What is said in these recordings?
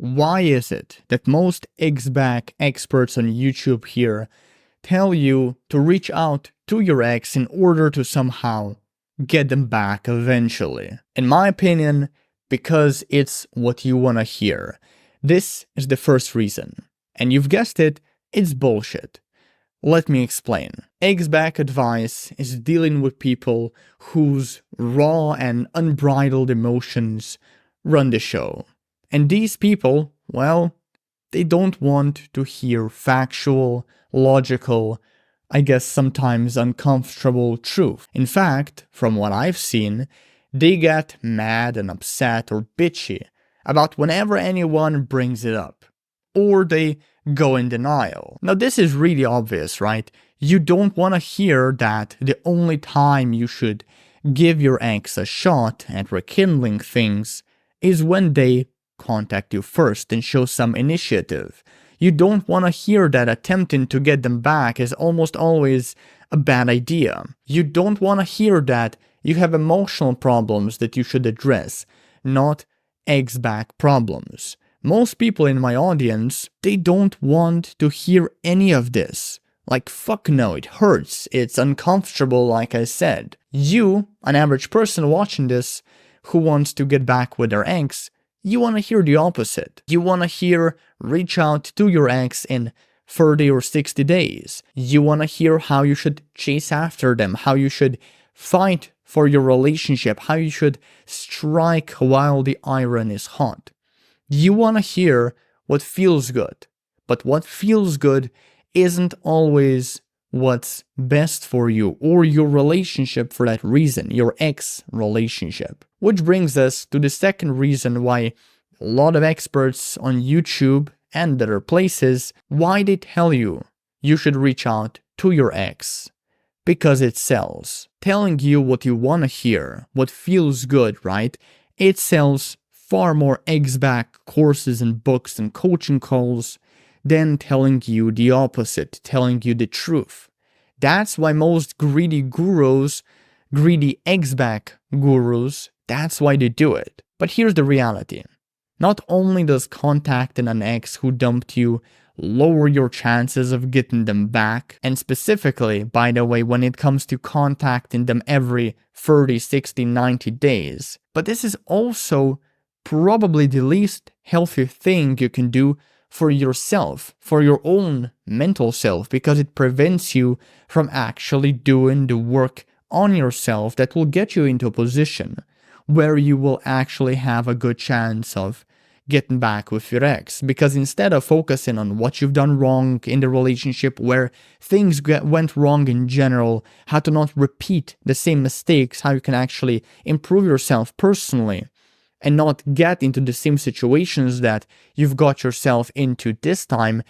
Why is it that most ex-back experts on YouTube here tell you to reach out to your ex in order to somehow get them back eventually? In my opinion, because it's what you want to hear. This is the first reason. And you've guessed it, it's bullshit. Let me explain. Ex-back advice is dealing with people whose raw and unbridled emotions run the show. And these people, well, they don't want to hear factual, logical, I guess sometimes uncomfortable truth. In fact, from what I've seen, they get mad and upset or bitchy about whenever anyone brings it up. Or they go in denial. Now this is really obvious, right? You don't want to hear that the only time you should give your ex a shot at rekindling things is when they contact you first and show some initiative. You don't want to hear that attempting to get them back is almost always a bad idea. You don't want to hear that you have emotional problems that you should address, not ex-back problems. Most people in my audience, they don't want to hear any of this. Like, fuck no, it hurts, it's uncomfortable like I said. You, an average person watching this, who wants to get back with their ex, you want to hear the opposite. You want to hear, reach out to your ex in 30 or 60 days. You want to hear how you should chase after them, how you should fight for your relationship, how you should strike while the iron is hot. You want to hear what feels good, but what feels good isn't always what's best for you or your relationship for that reason, your ex relationship. Which brings us to the second reason why a lot of experts on YouTube and other places, why they tell you you should reach out to your ex. Because it sells. Telling you what you want to hear, what feels good, right? It sells far more ex-back courses and books and coaching calls than telling you the opposite, telling you the truth. That's why most greedy gurus, greedy ex-back gurus, that's why they do it. But here's the reality. Not only does contacting an ex who dumped you lower your chances of getting them back, and specifically, by the way, when it comes to contacting them every 30, 60, 90 days, but this is also probably the least healthy thing you can do for yourself, for your own mental self, because it prevents you from actually doing the work on yourself that will get you into a position where you will actually have a good chance of getting back with your ex. Because instead of focusing on what you've done wrong in the relationship, where things went wrong in general, how to not repeat the same mistakes, how you can actually improve yourself personally, and not get into the same situations that you've got yourself into this time.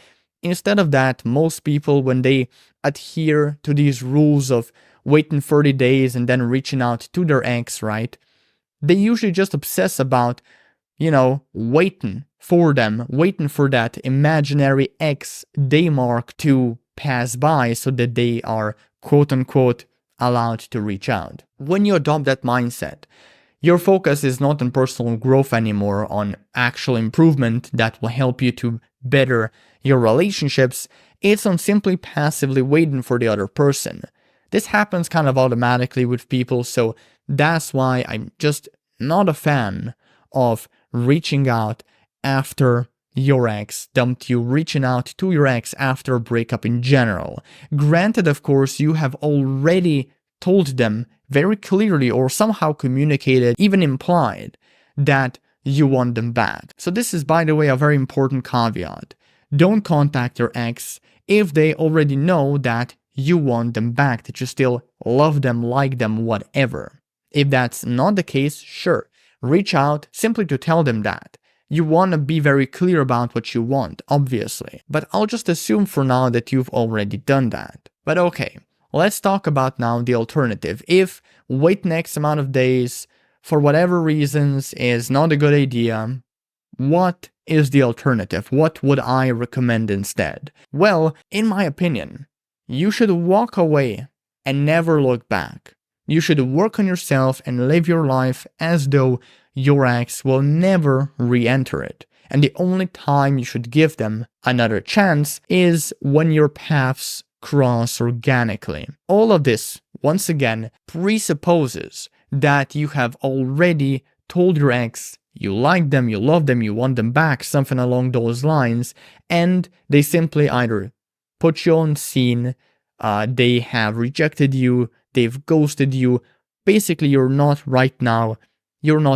Instead of that, most people, when they adhere to these rules of waiting 30 days and then reaching out to their ex, right? They usually just obsess about, waiting for them, waiting for that imaginary X day mark to pass by so that they are quote unquote allowed to reach out. When you adopt that mindset, your focus is not on personal growth anymore, on actual improvement that will help you to better your relationships. It's on simply passively waiting for the other person. This happens kind of automatically with people, so that's why I'm just not a fan of reaching out after your ex dumped you, reaching out to your ex after a breakup in general. Granted, of course, you have already told them very clearly or somehow communicated, even implied, that you want them back. So this is, by the way, a very important caveat. Don't contact your ex if they already know that you want them back, that you still love them, like them, whatever. If that's not the case, sure, reach out simply to tell them that. You want to be very clear about what you want, obviously. But I'll just assume for now that you've already done that. But okay, let's talk about now the alternative. If waiting X amount of days, for whatever reasons, is not a good idea, what is the alternative? What would I recommend instead? Well, in my opinion, you should walk away and never look back. You should work on yourself and live your life as though your ex will never re-enter it. And the only time you should give them another chance is when your paths cross organically. All of this, once again, presupposes that you have already told your ex you like them, you love them, you want them back, something along those lines, and they simply either put you on scene, they have rejected you, they've ghosted you. Basically, you're not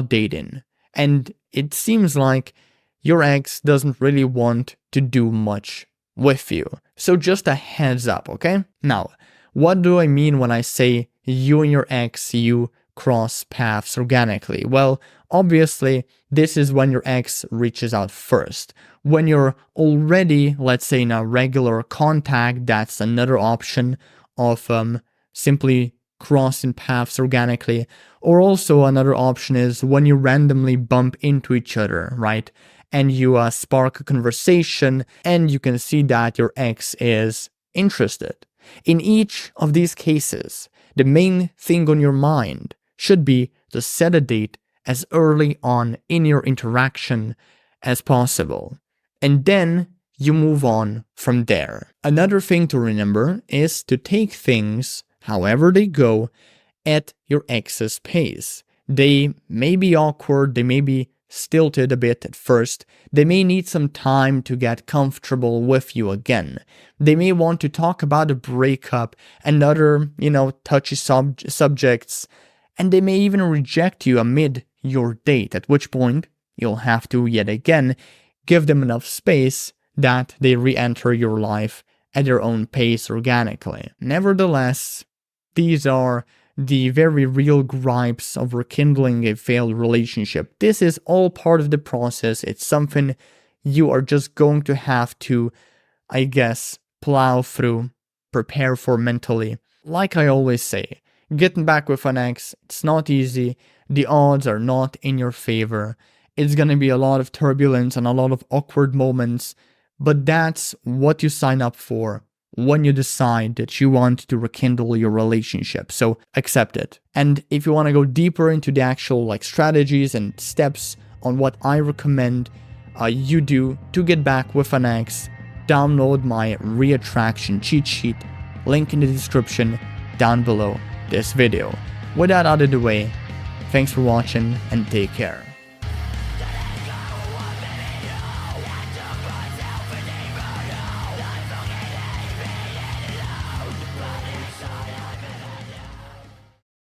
dating. And it seems like your ex doesn't really want to do much with you. So just a heads up, okay? Now, what do I mean when I say you and your ex, you cross paths organically? Well, obviously, this is when your ex reaches out first. When you're already, let's say, in a regular contact, that's another option of simply crossing paths organically. Or also another option is when you randomly bump into each other, right? And you spark a conversation and you can see that your ex is interested. In each of these cases, the main thing on your mind should be to set a date as early on in your interaction as possible. And then you move on from there. Another thing to remember is to take things, however they go, at your ex's pace. They may be awkward, they may be stilted a bit at first, they may need some time to get comfortable with you again. They may want to talk about a breakup and other, touchy subjects, and they may even reject you amid your date, at which point you'll have to yet again give them enough space that they re-enter your life at their own pace organically. Nevertheless, these are the very real gripes of rekindling a failed relationship. This is all part of the process. It's something you are just going to have to, I guess, plow through, prepare for mentally. Like I always say, getting back with an ex, it's not easy. The odds are not in your favor. It's gonna be a lot of turbulence and a lot of awkward moments, but that's what you sign up for when you decide that you want to rekindle your relationship. So accept it. And if you want to go deeper into the actual strategies and steps on what I recommend you do to get back with an ex, download my reattraction cheat sheet, link in the description down below this video. With that out of the way, thanks for watching and take care.